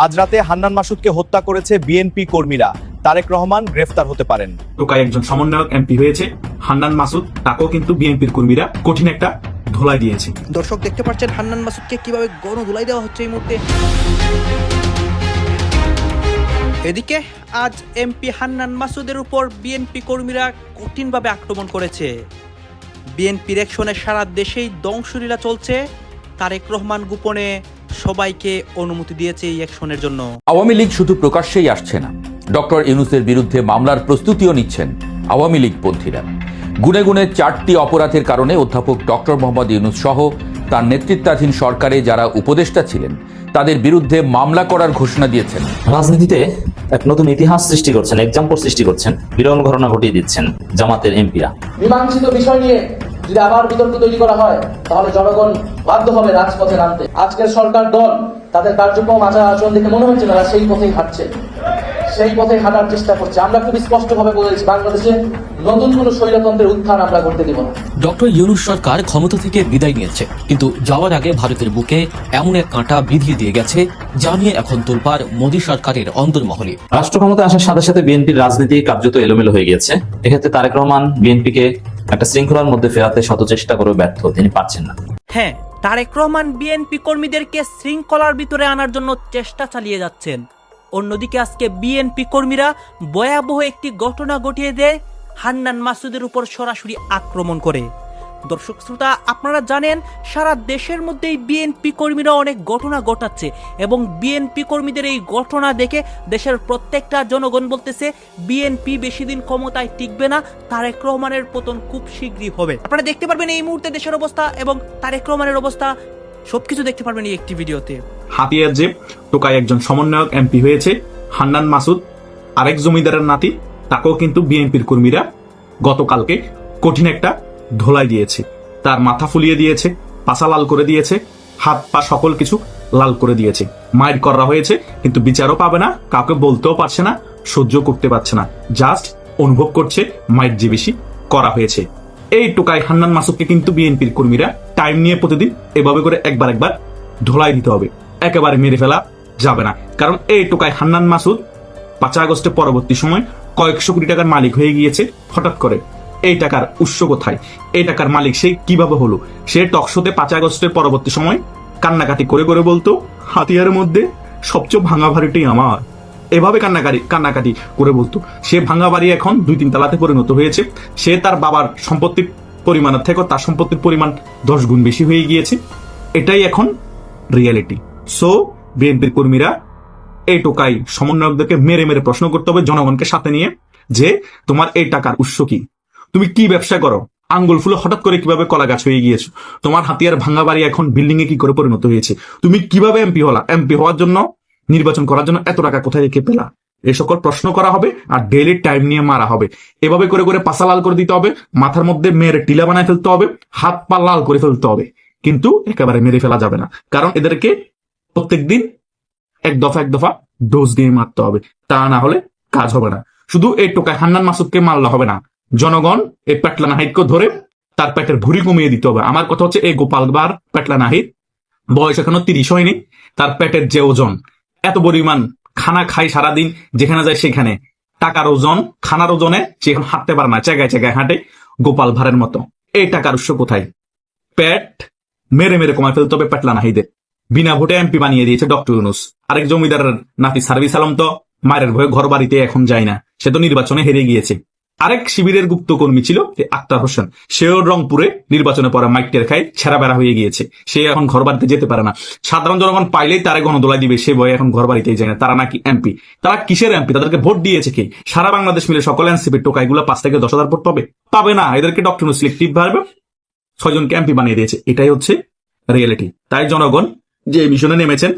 আজ রাতে হান্নান মাসুদকে হত্যা করেছে বিএনপি কর্মীরা। তারেক রহমান গ্রেফতার হতে পারেন। টোকাই একজন সমন্বয়ক এমপি হয়েছে হান্নান মাসুদ, তাকেও কিন্তু বিএনপির কর্মীরা কঠিন একটা ধোলাই দিয়েছে। দর্শক দেখতে পাচ্ছেন হান্নান মাসুদকে কিভাবে গণধোলাই দেওয়া হচ্ছে এই মুহূর্তে। এদিকে আজ এমপি হান্নান মাসুদের উপর বিএনপি কর্মীরা কঠিনভাবে আক্রমণ করেছে। বিএনপির অ্যাকশনে সারা দেশেই ধ্বংসলীলা চলছে। তারেক রহমান গোপনে সবাইকে অনুমতি দিয়েছে এই অ্যাকশনের জন্য। আওয়ামী লীগ শুধু প্রকাশ্যেই আসছে না, ডক্টর ইউনূসের বিরুদ্ধে মামলার প্রস্তুতিও নিচ্ছেন আওয়ামী লীগ পন্থীরা। গুনে গুনে 4টি অপরাধের কারণে অধ্যাপক ডক্টর মোহাম্মদ ইউনূস সহ তার নেতৃত্বাধীন সরকারে যারা উপদেষ্টা ছিলেন তাদের বিরুদ্ধে মামলা করার ঘোষণা দিয়েছেন। রাজনীতিতে এক নতুন ইতিহাস সৃষ্টি করছেন, এক্সাম্পল সৃষ্টি করছেন, বিরল ঘটনা ঘটিয়ে দিচ্ছেন জামাতের এমপিরা। মীমাংসিত বিষয় নিয়ে যদি আবার বিতর্ক তৈরি করা হয় তাহলে জনগণ বাধ্য হবে রাজপথে নামতে। আজকের সরকার দল তাদের কার্যক্রম আচার আচরণ দেখে মনে হচ্ছে তারা সেই পথেই হাঁটছে, সেই পথে হাঁটার চেষ্টা করছে। আমরা খুব স্পষ্টভাবে বলেছি, বাংলাদেশে নতুন কোন স্বৈরতন্ত্রের উত্থান আমরা করতে দেব না। ডক্টর ইউনূস সরকার ক্ষমতা থেকে বিদায় নিয়েছে, কিন্তু যাওয়ার আগে ভারতের বুকে এমন এক কাঁটা বিধিয়ে দিয়ে গেছে যা নিয়ে এখন তোলপাড় মোদী সরকারের অন্দরমহলে। রাষ্ট্র ক্ষমতায় আসার সাথে সাথে বিএনপির রাজনীতি কার্যত এলোমেলো হয়ে গিয়েছে। এক্ষেত্রে তারেক রহমান বিএনপিকে একটা শৃঙ্খলার মধ্যে ফেরাতে শত চেষ্টা করে ব্যর্থ, তিনি পারছেন না। হ্যাঁ, তারেক রহমান বিএনপি কর্মীদেরকে শৃঙ্খলার ভিতরে আনার জন্য চেষ্টা চালিয়ে যাচ্ছেন। অন্যদিকে আজকে বিএনপি কর্মীরা ভয়াবহ একটি ঘটনা ঘটিয়ে দেয়, হান্নান মাসুদের উপর সরাসরি আক্রমণ করে। দর্শক শ্রোতা, আপনারা জানেন সারা দেশের মধ্যেই বিএনপি কর্মীরা অনেক ঘটনা ঘটাচ্ছে এবং বিএনপি কর্মীদের এই ঘটনা দেখে দেশের প্রত্যেকটা জনগণ বলতেছে বিএনপি বেশি দিন ক্ষমতায় টিকবে না, তারেক রহমানের পতন খুব শীঘ্রই হবে। আপনারা দেখতে পারবেন এই মুহূর্তে দেশের অবস্থা এবং তারেক রহমানের অবস্থা, সবকিছু দেখতে পারবেন এই একটি ভিডিওতে। হাতিয়ার যে টোকাই একজন সমন্বয়ক এমপি হয়েছে হান্নান মাসুদ, আরেক জমিদারের নাতি, তাকেও কিন্তু বিএনপির কর্মীরা গতকালকে কঠিন একটা ধোলাই দিয়েছে। তার মাথা ফুলিয়ে দিয়েছে, পাছা লাল করে দিয়েছে, হাত পা সকল কিছু লাল করে দিয়েছে। মাইর করা হয়েছে, কিন্তু বিচারও পাবে না, কাউকে বলতেও পারছে না, সহ্য করতে পারছে না, জাস্ট অনুভব করছে মাইর যে বেশি করা হয়েছে। এই টোকাই হান্নান মাসুদকে কিন্তু বিএনপির কর্মীরা টাইম নিয়ে প্রতিদিন এভাবে করে একবার একবার ধোলাই দিতে হবে, একেবারে মেরে ফেলা যাবে না। কারণ এই টোকাই হান্নান মাসুদ 5 আগস্টের পরবর্তী সময় কয়েকশো কোটি টাকার মালিক হয়ে গিয়েছে হঠাৎ করে। এই টাকার উৎস কোথায়, এই টাকার মালিক সে কিভাবে হলো? সে টকশোতে 5 আগস্টের পরবর্তী সময় কান্নাকাটি করে করে বলতো, হাতিয়ারের মধ্যে সবচেয়ে ভাঙা বাড়িটি আমার, এভাবে কান্নাকাটি করে বলতো। সে ভাঙা বাড়ি এখন 2-3 তলাতে পরিণত হয়েছে। সে তার বাবার সম্পত্তির পরিমাণের থেকে তার সম্পত্তির পরিমাণ 10 গুণ বেশি হয়ে গিয়েছে। এটাই এখন রিয়েলিটি। সো বিএনপির কর্মীরা এই টোকাই সমন্বয়কদেরকে মেরে মেরে প্রশ্ন করতে হবে জনগণকে সাথে নিয়ে, যে তোমার এই টাকার উৎস কি, তুমি কি ব্যবসা করো, আঙ্গুল ফুলে হঠাৎ করে কিভাবে কলা গাছ হয়ে গিয়েছো, তোমার হাতিয়ার ভাঙা বাড়ি এখন বিল্ডিং এ কি করে পরিণত হয়েছে, তুমি কিভাবে এমপি হলা, এমপি হওয়ার জন্য নির্বাচন করার জন্য এত টাকা কোথায় রেখে পেলা, এই সকল প্রশ্ন করা হবে আর ডেইলি টাইম নিয়ে মারা হবে। এভাবে করে করে পাছা লাল করে দিতে হবে, মাথার মধ্যে মেয়ের টিলা বানায় ফেলতে হবে, হাত পা লাল করে ফেলতে হবে, কিন্তু একেবারে মেরে ফেলা যাবে না। কারণ এদেরকে প্রত্যেকদিন এক দফা ডোজ দিয়ে মারতে হবে, তা না হলে কাজ হবে না। শুধু এই টোকাই হান্নান মাসুদকে মারলে হবে না, জনগণ এই পেটলা নাহিদকে ধরে তার পেটের ভুঁড়ি কমিয়ে দিতে হবে। আমার কথা হচ্ছে, এই গোপালবার পেটলা নাহিদ বয়স এখনো 30 হয়নি, তার পেটের যে ওজন, এত পরিমাণ খানা খাই সারাদিন, যেখানে যায় সেখানে, টাকার ওজন খানার ওজনে সে এখন হাঁটতে পারে না, জায়গায় জায়গায় হাঁটে গোপাল ভাড়ের মতো। এই টাকার উৎস কোথায়? পেট মেরে মেরে কমায় ফেলতে হবে পেটলা নাহিদের। বিনা ভোটে এমপি বানিয়ে দিয়েছে ডক্টর ইউনূস। আরেক জমিদারের নাতি সার্ভিস আলম তো মায়ের ভয়ে ঘর বাড়িতে এখন যায় না, সে তো নির্বাচনে হেরে গিয়েছে। আরেক শিবিরের গুপ্ত কর্মী ছিল আক্তার হোসেন, সেও রংপুরে নির্বাচনে পরে মাইক টের খায় ছেঁড়া বেড়া হয়ে গিয়েছে, সে এখন ঘর বাড়িতে যেতে পারে না। সাধারণ জনগণ পাইলেই তারা গণদোলাই দিবে, সে ভয়ে এখন ঘর বাড়িতেই যায় না। তারা নাকি এমপি, তারা কিসের এমপি? তাদেরকে ভোট দিয়েছে কি? সারা বাংলাদেশ মিলে সকল এনসিপির টোকাইগুলো 5 থেকে 10,000 ভোট পাবে না। এদেরকে ডক্টর ইউনূস সিলেক্টিভ ভাবে 6 জনকে এমপি বানিয়ে দিয়েছে। এটাই হচ্ছে রিয়েলিটি। তাই জনগণ যে মিশনে নেমেছেন,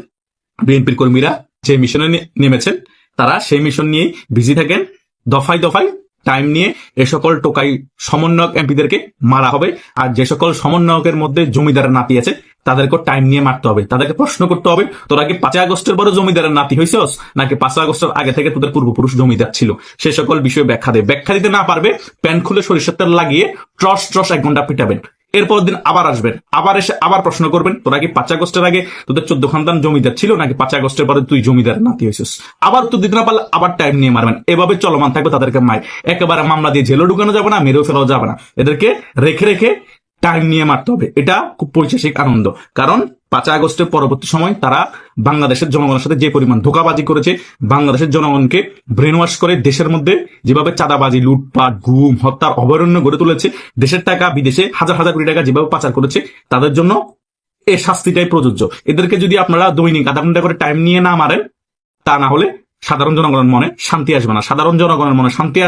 বিএনপির কর্মীরা যে মিশনে নেমেছেন, তারা সেই মিশন নিয়েই বিজি থাকেন। দফায় দফায় টাইম নিয়ে এ সকল টোকাই সমন্বয়ক এমপিদেরকে মারা হবে। আর যে সকল সমন্বয়কের মধ্যে জমিদারের নাতি আছে তাদেরকে টাইম নিয়ে মারতে হবে। তাদেরকে প্রশ্ন করতে হবে, তোরা কি 5 আগস্টের পরে জমিদারের নাতি হয়েছস, নাকি 5 আগস্টের আগে থেকে তোদের পূর্বপুরুষ জমিদার ছিল? সে সকল বিষয়ে ব্যাখ্যা দিতে না পারবে, প্যান খুলে সরিষার তেল লাগিয়ে ট্রস 1 ঘন্টা পিটাবেন। এরপর দিন আবার আসবেন, আবার এসে আবার প্রশ্ন করবেন, তোরা কি 5 আগস্টের আগে তোদের 14 খানদান জমিদার ছিল নাকি 5 আগস্টের পরে তুই জমিদার নাতি হয়েছিস? আবার উত্তর দিতে না পারলে আবার টাইম নিয়ে মারবেন। এভাবে চলমান থাকবে তাদেরকে একেবারে মামলা দিয়ে জেলও ঢুকানো যাবে না, মেরেও ফেলাও যাবে না। এদেরকে রেখে রেখে টাইম নিয়ে মারতে হবে। এটা খুব পৈশাসিক আনন্দ, কারণ 5 আগস্টের পরবর্তী সময় তারা বাংলাদেশের জনগণের সাথে যে পরিমাণ ধোঁকাবাজি করেছে, বাংলাদেশের জনগণকে ব্রেন ওয়াশ করে দেশের মধ্যে যেভাবে চাঁদাবাজি, লুটপাট, গুম, হত্যার অভয়ারণ্য গড়ে তুলেছে, দেশের টাকা বিদেশে হাজার হাজার কোটি টাকা যেভাবে পাচার করেছে, তাদের জন্য এই শাস্তিটাই প্রযোজ্য। এদেরকে যদি আপনারা দৈনিক আধা ঘন্টা করে টাইম নিয়ে না মারেন, তা না হলে সাধারণ জনগণের মনে শান্তি আসবে না। সাধারণ জনগণের মনে শান্তি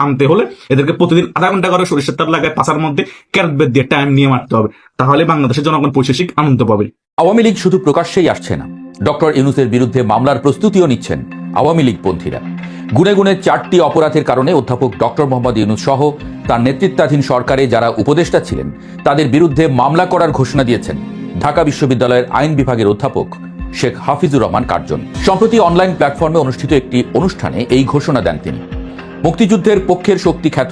আনতে হলে এদেরকে প্রতিদিন আধা ঘন্টা করে সরিষার তেল লাগায় পাচার মধ্যে ক্যারেট বেদ দিয়ে টাইম নিয়ে মারতে হবে, তাহলে বাংলাদেশের জনগণ পৈশাসিক আনন্দ পাবে। আওয়ামী লীগ শুধু প্রকাশ্যেই আসছে না, ডক্টর ইউনূসের বিরুদ্ধে মামলার প্রস্তুতিও নিচ্ছেন আওয়ামী লীগ পন্থীরা। গুনে গুনে 4টি অপরাধের কারণে অধ্যাপক ডক্টর মোহাম্মদ ইউনূস সহ তার নেতৃত্বাধীন সরকারে যারা উপদেষ্টা ছিলেন তাদের বিরুদ্ধে মামলা করার ঘোষণা দিয়েছেন ঢাকা বিশ্ববিদ্যালয়ের আইন বিভাগের অধ্যাপক শেখ হাফিজুর রহমান কার্জন। সম্প্রতি অনলাইন প্ল্যাটফর্মে অনুষ্ঠিত একটি অনুষ্ঠানে এই ঘোষণা দেন তিনি। মুক্তিযুদ্ধের পক্ষের শক্তি খ্যাত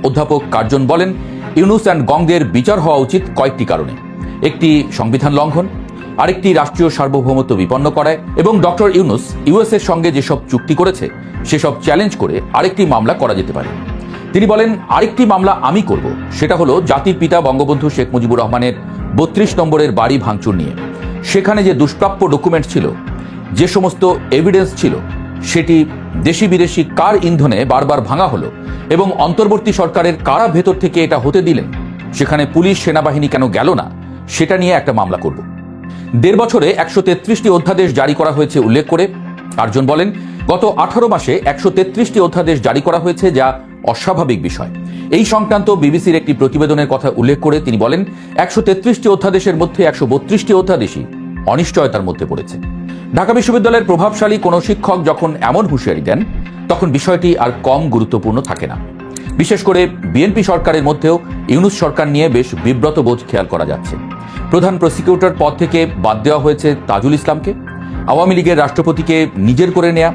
অধ্যাপক কার্জন বলেন, ইউনূস অ্যান্ড গংদের বিচার হওয়া উচিত কয়েকটি কারণে। একটি সংবিধান লঙ্ঘন, আরেকটি রাষ্ট্রীয় সার্বভৌমত্ব বিপন্ন করায়, এবং ডক্টর ইউনূস ইউএস এর সঙ্গে যেসব চুক্তি করেছে সেসব চ্যালেঞ্জ করে আরেকটি মামলা করা যেতে পারে। তিনি বলেন, আরেকটি মামলা আমি করব, সেটা হলো জাতির পিতা বঙ্গবন্ধু শেখ মুজিবুর রহমানের 32 নম্বরের বাড়ি ভাঙচুর নিয়ে। সেখানে যে দুষ্প্রাপ্য ডকুমেন্ট ছিল, যে সমস্ত এভিডেন্স ছিল, সেটি দেশি বিদেশি কার ইন্ধনে বারবার ভাঙা হলো, এবং অন্তর্বর্তী সরকারের কারা ভেতর থেকে এটা হতে দিলেন, সেখানে পুলিশ সেনাবাহিনী কেন গেল না, সেটা নিয়ে একটা মামলা করব। 1.5 বছরে 133টি অধ্যাদেশ জারি করা হয়েছে উল্লেখ করে কার্জন বলেন, গত 18 মাসে 133টি অধ্যাদেশ জারি করা হয়েছে, যা অস্বাভাবিক বিষয়। এই সংক্রান্ত বিবিসির একটি প্রতিবেদনের কথা উল্লেখ করে তিনি বলেন, 133টি অধ্যাদেশের মধ্যে 132টি অধ্যাদেশই অনিশ্চয়তার মধ্যে পড়েছে। ঢাকা বিশ্ববিদ্যালয়ের প্রভাবশালী কোনো শিক্ষক যখন এমন হুঁশিয়ারি দেন, তখন বিষয়টি আর কম গুরুত্বপূর্ণ থাকে না। বিশেষ করে বিএনপি সরকারের মধ্যেও ইউনূস সরকার নিয়ে বেশ বিব্রত বোধ খেয়াল করা যাচ্ছে। প্রধান প্রসিকিউটর পদ থেকে বাদ দেওয়া হয়েছে তাজুল ইসলামকে, আওয়ামী লীগের রাষ্ট্রপতিকে নিজের করে নেয়া,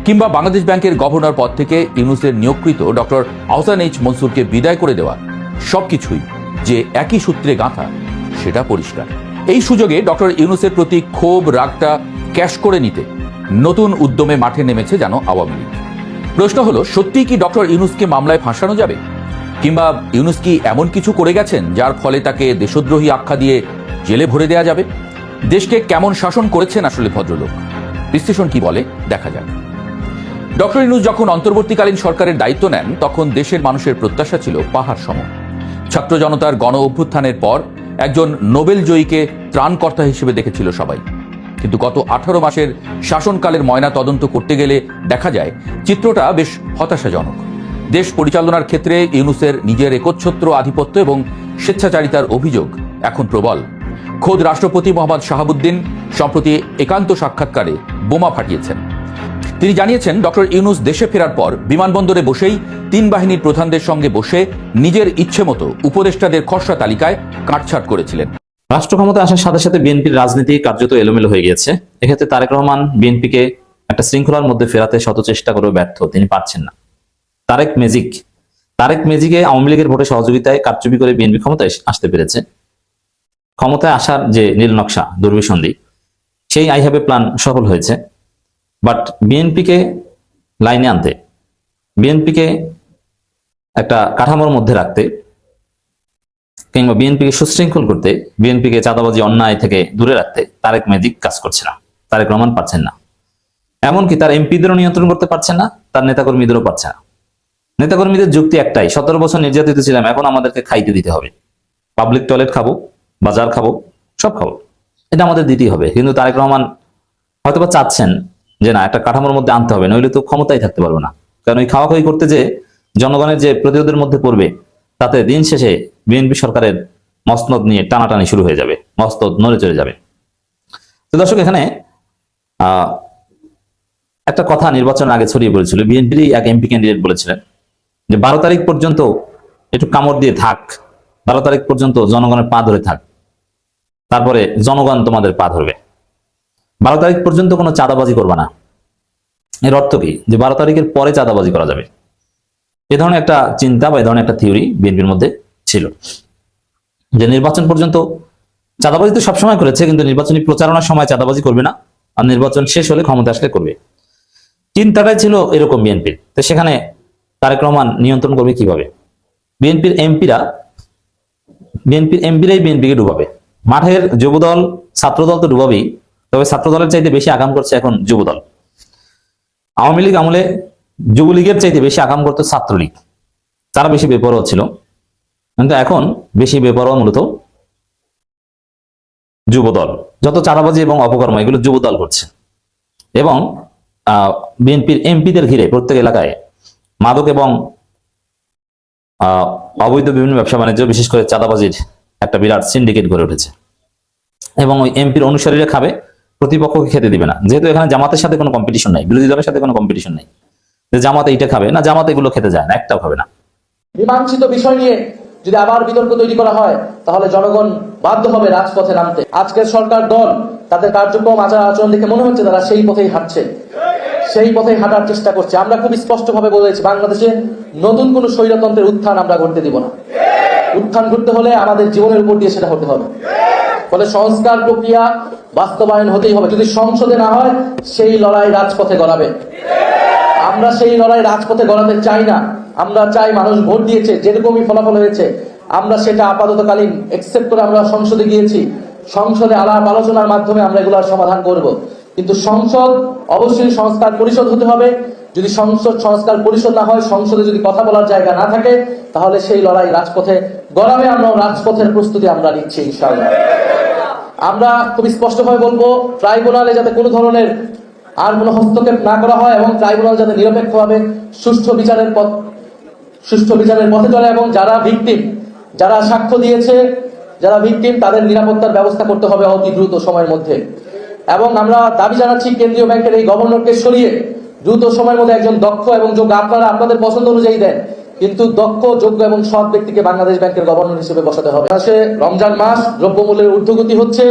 কিংবা বাংলাদেশ ব্যাংকের গভর্নর পদ থেকে ইউনূসের নিয়োগকৃত ডক্টর আহসান এইচ মনসুরকে বিদায় করে দেওয়া, সবকিছুই যে একই সূত্রে গাঁথা সেটা পরিষ্কার। এই সুযোগে ডক্টর ইউনূসের প্রতি ক্ষোভ রাগটা ক্যাশ করে নিতে নতুন উদ্যমে মাঠে নেমেছে যেন আওয়ামী লীগ। প্রশ্ন হলো, সত্যিই কি ডক্টর ইউনূসকে মামলায় ফাঁসানো যাবে, কিংবা ইউনূস কি এমন কিছু করে গেছেন যার ফলে তাকে দেশদ্রোহী আখ্যা দিয়ে জেলে ভরে দেওয়া যাবে? দেশকে কেমন শাসন করেছেন আসলে ভদ্রলোক? বিশ্লেষণ কি বলে দেখা যাক। ডক্টর ইউনূস যখন অন্তর্বর্তীকালীন সরকারের দায়িত্ব নেন, তখন দেশের মানুষের প্রত্যাশা ছিল পাহাড় সম। ছাত্র জনতার গণ অভ্যুত্থানের পর একজন নোবেল জয়ীকে ত্রাণকর্তা হিসেবে দেখেছিল সবাই। কিন্তু গত 18 মাসের শাসনকালের ময়না তদন্ত করতে গেলে দেখা যায় চিত্রটা বেশ হতাশাজনক। দেশ পরিচালনার ক্ষেত্রে ইউনূসের নিজের একচ্ছত্র আধিপত্য এবং স্বেচ্ছাচারিতার অভিযোগ এখন প্রবল। খোদ রাষ্ট্রপতি মোহাম্মদ শাহাবুদ্দিন সম্প্রতি একান্ত সাক্ষাৎকারে বোমা ফাটিয়েছেন। তিনি জানিয়েছেন, ডক্টর ইউনূস দেশে ফেরার পর বিমানবন্দরে বসেই 3 বাহিনীর প্রধানদের সঙ্গে বসে নিজের ইচ্ছে মতো উপদেষ্টাদের খসড়া তালিকায় কাটছাঁট করেছিলেন। রাষ্ট্র ক্ষমতা আসার সাথে সাথে বিএনপির রাজনীতি কার্যত এলোমেলো হয়ে গিয়েছে। এক্ষেত্রে তারেক রহমান বিএনপিকে একটা শৃঙ্খলার মধ্যে ফেরাতে শত চেষ্টা করেও ব্যর্থ, তিনি পারছেন না। তারেক ম্যাজিকে আওয়ামী লীগের ভোটে সহযোগিতায় কারচুপি করে বিএনপি ক্ষমতায় আসতে পেরেছে। ক্ষমতায় আসার যে নীল নকশা, দুর্বিসন্ধি, সেই আই হ্যাভ এ প্ল্যান সফল হয়েছে। বাট বিএনপিকে লাইনে আনতে, বিএনপিকে একটা কাঠামোর মধ্যে রাখতে, কিংবা বিএনপিকে সুশৃঙ্খল করতে, বিএনপিকে চাঁদাবাজি অন্যায় থেকে দূরে রাখতে তারেক ম্যাজিক কাজ করছে না। তারেক রহমান পারছেন না। এমনকি তার এমপিদেরও নিয়ন্ত্রণ করতে পারছেন না, তার নেতাকর্মীদেরও পারছে না। নেতাকর্মীদের যুক্তি একটাই, 17 বছর নির্যাতিত ছিলাম, এখন আমাদেরকে খাইতে দিতে হবে। পাবলিক টয়লেট খাবো, বাজার খাবো, সব খাবো, এটা আমাদের দিতেই হবে। কিন্তু তারেক রহমান হয়তোবা চাচ্ছেন যে না, একটা কাঠামোর মধ্যে আনতে হবে, নইলে তো ক্ষমতায় থাকতে পারবো না। কারণ ওই খাওয়াখাওয়ি করতে যে জনগণের যে প্রতিরোধের মধ্যে পড়বে, তাতে দিন শেষে বিএনপি সরকারের মসনদ নিয়ে টানাটানি শুরু হয়ে যাবে, মসনদ নড়ে চড়ে যাবে। তো দর্শক, এখানে একটা কথা নির্বাচনের আগে ছড়িয়ে পড়েছিল। বিএনপির এক এমপি ক্যান্ডিডেট বলেছিলেন যে 12 তারিখ পর্যন্ত একটু কামড় দিয়ে থাক, 12 তারিখ পর্যন্ত জনগণের পা ধরে থাক, তারপরে জনগণ তোমাদের পা ধরবে। 12 তারিখ পর্যন্ত কোনো চাঁদাবাজি করবে না। এর অর্থ কি? যে 12 তারিখের পরে চাঁদাবাজি করা যাবে। এ ধরনের একটা চিন্তা বা এ ধরনের একটা থিওরি বিএনপির মধ্যে ছিল। যে নির্বাচন পর্যন্ত চাঁদাবাজি তো সবসময় করেছে, কিন্তু নির্বাচনী প্রচারণার সময় চাঁদাবাজি করবে না, আর নির্বাচন শেষ হলে ক্ষমতা আসলে করবে। চিন্তাটাই ছিল এরকম বিএনপির। তো সেখানে তারেক রহমান নিয়ন্ত্রণ করবে কিভাবে? বিএনপির এমপিরাই বিএনপিকে ডুবাবে। মাঠের যুবদল ছাত্রদল তো ডুবাবেই, তবে ছাত্রদলের চাইতে বেশি আগাম করছে এখন যুবদল। আওয়ামী লীগ আমলে যুবলীগের চাইতে বেশি আগাম করতো ছাত্রলীগ, তারা বেশি বেপরোয়া ছিল, কিন্তু এখন বেশি বেপরোয়া মূলত যুবদল। যত চাঁদাবাজি এবং অপকর্ম এগুলো যুবদল করছে। এবং বিএনপির এমপিদের ঘিরে প্রত্যেক এলাকায় মাদক এবং অবৈধ বিভিন্ন ব্যবসা বাণিজ্য, বিশেষ করে চাঁদাবাজির একটা বিরাট সিন্ডিকেট গড়ে উঠেছে। এবং ওই এমপির অনুসারীরা খাবে, প্রতিপক্ষকে খেতে দিবে না। যেহেতু এখানে জামাতের সাথে কোনো কম্পিটিশন নাই, বিরোধী দলের সাথে কোনো কম্পিটিশন নাই, যে জামাতে এইটা খাবে না, জামাতে এগুলো খেতে যায় না, একটাও খাবে না। মীমাংসিত বিষয় নিয়ে যদি আবার বিতর্ক তৈরি করা হয়, তাহলে জনগণ বাধ্য হবে রাজপথে নামতে। আজকের সরকার দল তাদের কার্যক্রম আচার আচরণ দেখে মনে হচ্ছে তারা সেই পথেই হাঁটছে, সেই পথেই হাঁটার চেষ্টা করছে। আমরা খুব স্পষ্টভাবে বলেছি, বাংলাদেশে নতুন কোন স্বৈরতন্ত্রের উত্থান আমরা করতে দিব না। উত্থান করতে হলে আমাদের জীবনের উপর দিয়ে সেটা হতে হবে। ফলে সংস্কার প্রক্রিয়া বাস্তবায়ন হতেই হবে। যদি সংসদে না হয়, সেই লড়াই রাজপথে গড়াবে। আমরা সেই লড়াই রাজপথে গড়াতে চাই না। আমরা চাই, মানুষ ভোট দিয়েছে, যেরকমই ফলাফল হয়েছে আমরা সেটা আপাততকালীন একসেপ্ট করে আমরা সংসদে গিয়েছি। সংসদে আলাপ আলোচনার মাধ্যমে আমরা এগুলোর সমাধান করব। কিন্তু সংসদ অবশ্যই সংস্কার পরিষদ হতে হবে। যদি সংসদ সংস্কার পরিষদ না হয়, সংসদে যদি কথা বলার জায়গা না থাকে, তাহলে সেই লড়াই রাজপথে গড়াবে। আমরা রাজপথের প্রস্তুতি আমরা নিচ্ছি ইনশাআল্লাহ। আমরা খুব স্পষ্টভাবে বলবো, ট্রাইব্যুনালে যাতে কোনো ধরনের আর কোনো হস্তক্ষেপ না করা হয় এবং ট্রাইব্যুনাল যাতে নিরপেক্ষভাবে সুষ্ঠু বিচারের পথে চলে, এবং যারা ভিকটিম, যারা সাক্ষ্য দিয়েছে, যারা ভিকটিম, তাদের নিরাপত্তার ব্যবস্থা করতে হবে অতি দ্রুত সময়ের মধ্যে। এবং আমরা দাবি জানাচ্ছি, কেন্দ্রীয় ব্যাংকের এই গভর্নরকে সরিয়ে দ্রুত সময়ের মধ্যে একজন দক্ষ এবং যোগ্য, আপনারা আপনাদের পছন্দ অনুযায়ী দেন, কিন্তু দক্ষ, যোগ্য এবং সৎ ব্যক্তিকে বাংলাদেশ ব্যাংকের গভর্নর হিসেবে বসাতে হবে। রমজান মাস, দ্রব্যমূল্যের ঊর্ধ্বগতি হচ্ছে।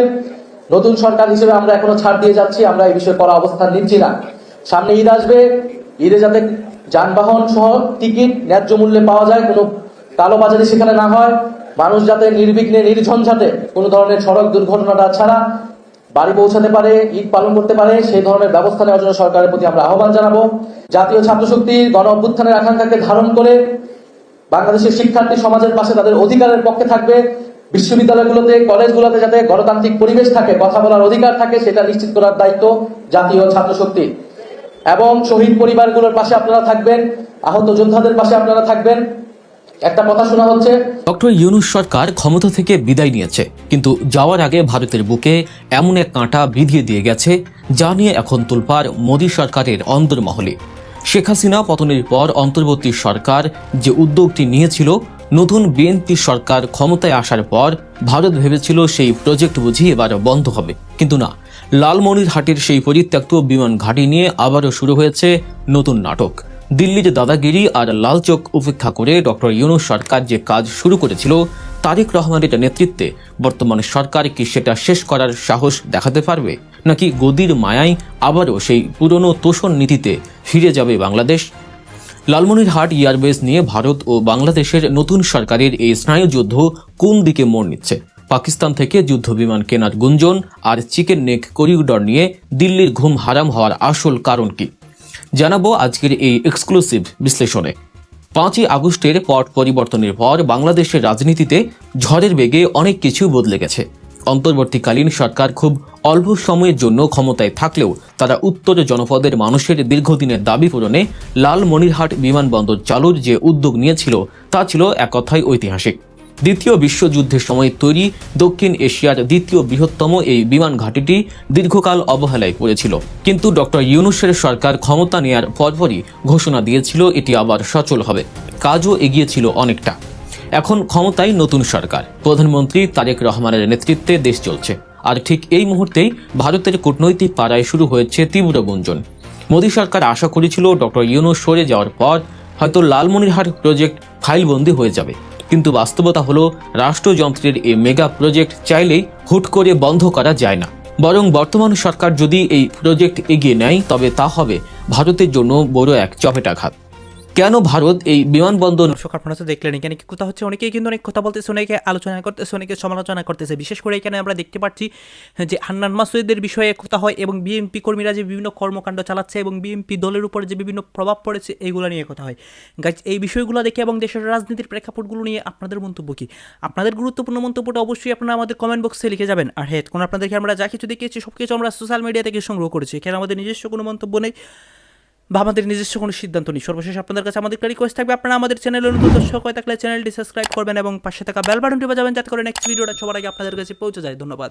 নতুন সরকার হিসেবে আমরা এখনো ছাড় দিয়ে যাচ্ছি, আমরা এই বিষয়ে কড়া অবস্থান নিচ্ছি না। সামনে ঈদ আসবে, ঈদে যাতে যানবাহন সহ টিকিট ন্যায্য মূল্যে পাওয়া যায়, কোনো কালোবাজারি সেখানে না হয়, মানুষ যাতে নির্বিঘ্নে নির্ঝঞ্ঝাটে কোনো ধরনের সড়ক দুর্ঘটনাটা ছাড়া বাড়ি পৌঁছাতে পারে, ঈদ পালন করতে পারে, সেই ধরনের ব্যবস্থা নেওয়ার জন্য সরকারের প্রতি আমরা আহ্বান জানাবো। জাতীয় ছাত্র শক্তির গণ অভ্যুত্থানের আকাঙ্ক্ষাকে ধারণ করে বাংলাদেশের শিক্ষার্থী সমাজের পাশে তাদের অধিকারের পক্ষে থাকবে। বিশ্ববিদ্যালয়গুলোতে, কলেজগুলোতে যাতে গণতান্ত্রিক পরিবেশ থাকে, কথা বলার অধিকার থাকে, সেটা নিশ্চিত করার দায়িত্ব জাতীয় ছাত্র শক্তি। এবং শহীদ পরিবারগুলোর পাশে আপনারা থাকবেন, আহত যোদ্ধাদের পাশে আপনারা থাকবেন। একটা কথা শোনা হচ্ছে, ডক্টর ইউনূস সরকার ক্ষমতা থেকে বিদায় নিয়েছে, কিন্তু যাওয়ার আগে ভারতের বুকে এমন এক কাঁটা বিধিয়ে দিয়ে গেছে, যা নিয়ে এখন তোলপাড় মোদী সরকারের অন্তর্মহলে। শেখ হাসিনা পতনের পর অন্তর্বর্তী সরকার যে উদ্যোগটি নিয়েছিল, নতুন বিএনপি সরকার ক্ষমতায় আসার পর ভারত ভেবেছিল সেই প্রজেক্ট বুঝি এবার বন্ধ হবে, কিন্তু না। লালমনিরহাটের সেই পরিত্যক্ত বিমান ঘাঁটি নিয়ে আবারও শুরু হয়েছে নতুন নাটক। দিল্লির দাদাগিরি আর লাল চোখ উপেক্ষা করে ডক্টর ইউনূস সরকার যে কাজ শুরু করেছিল, তারেক রহমানের নেতৃত্বে বর্তমান সরকার কি সেটা শেষ করার সাহস দেখাতে পারবে, নাকি গদির মায়ায় আবারও সেই পুরনো তোষণ নীতিতে ফিরে যাবে বাংলাদেশ? লালমনিরহাট এয়ারবেস নিয়ে ভারত ও বাংলাদেশের নতুন সরকারের এই স্নায়ুযুদ্ধ কোন দিকে মোড় নিচ্ছে? পাকিস্তান থেকে যুদ্ধ বিমান কেনার গুঞ্জন আর চিকেন নেক করিডর নিয়ে দিল্লির ঘুম হারাম হওয়ার আসল কারণ কি, জানাবো আজকের এই এক্সক্লুসিভ বিশ্লেষণে। 5ই আগস্টের পট পরিবর্তনের পর বাংলাদেশের রাজনীতিতে ঝড়ের বেগে অনেক কিছু বদলে গেছে। অন্তর্বর্তীকালীন সরকার খুব অল্প সময়ের জন্য ক্ষমতায় থাকলেও তারা উত্তর জনপদের মানুষের দীর্ঘদিনের দাবি পূরণে লালমনিরহাট বিমানবন্দর চালুর যে উদ্যোগ নিয়েছিল, তা ছিল এক কথায় ঐতিহাসিক। দ্বিতীয় বিশ্বযুদ্ধের সময় তৈরি দক্ষিণ এশিয়ার দ্বিতীয় বৃহত্তম এই বিমান ঘাঁটিটি দীর্ঘকাল অবহেলায় পড়েছিল, কিন্তু ডক্টর ইউনূসের সরকার ক্ষমতা নেয়ার পরপরই ঘোষণা দিয়েছিল এটি আবার সচল হবে। কাজও এগিয়েছিল অনেকটা। এখন ক্ষমতায় নতুন সরকার, প্রধানমন্ত্রী তারেক রহমানের নেতৃত্বে দেশ চলছে। আর ঠিক এই মুহূর্তেই ভারতের কূটনৈতিক পাড়ায় শুরু হয়েছে তীব্র গুঞ্জন। মোদী সরকার আশা করেছিল ডক্টর ইউনূস সরে যাওয়ার পর হয়তো লালমনিরহাট প্রজেক্ট ফাইলবন্দি হয়ে যাবে, কিন্তু বাস্তবতা হলো রাষ্ট্রযন্ত্রের এই মেগা প্রজেক্ট চাইলেই হুট করে বন্ধ করা যায় না। বরং বর্তমান সরকার যদি এই প্রজেক্ট এগিয়ে নেয়, তবে তা হবে ভারতের জন্য বড় এক চপেটাঘাত। কেন ভারত এই বিমানবন্দর দর্শক আপনারা তো দেখলেন এখানে কি কথা হচ্ছে, অনেকেই কিন্তু অনেক কথা বলতেছে, অনেকে আলোচনা করতেছে, অনেকে সমালোচনা করতেছে। বিশেষ করে এখানে আমরা দেখতে পাচ্ছি যে হান্নান মাসুদের বিষয়ে কথা হয় এবং বিএনপি কর্মীরা যে বিভিন্ন কর্মকাণ্ড চালাচ্ছে এবং বিএনপি দলের উপর যে বিভিন্ন প্রভাব পড়েছে এইগুলো নিয়ে কথা হয়। গাইজ, এই বিষয়গুলো দেখে এবং দেশের রাজনীতির প্রেক্ষাপটগুলো নিয়ে আপনাদের মন্তব্য কি? আপনাদের গুরুত্বপূর্ণ মন্তব্যটা অবশ্যই আপনারা আমাদের কমেন্ট বক্সে লিখে যাবেন। আর হ্যাঁ, এখন আপনাদেরকে আমরা যা কিছু দেখিয়েছি সব কিছু আমরা সোশ্যাল মিডিয়া থেকে সংগ্রহ করেছি, এখানে আমাদের নিজস্ব কোনো মন্তব্য নেই বা আমাদের নিজস্ব কোনো সিদ্ধান্ত নেই। সর্বশেষ আপনাদের কাছে আমাদের একটা রিকোয়েস্ট থাকবে, আপনারা আমাদের চ্যানেলের নতুন দর্শক হয়ে থাকলে চ্যানেলটি সাবস্ক্রাইব করবেন এবং পাশে থাকা বেল বাটনটি বাজাবেন যাতে করে নেক্সট ভিডিওটা সবার আগে আপনাদের কাছে পৌঁছে যায়। ধন্যবাদ।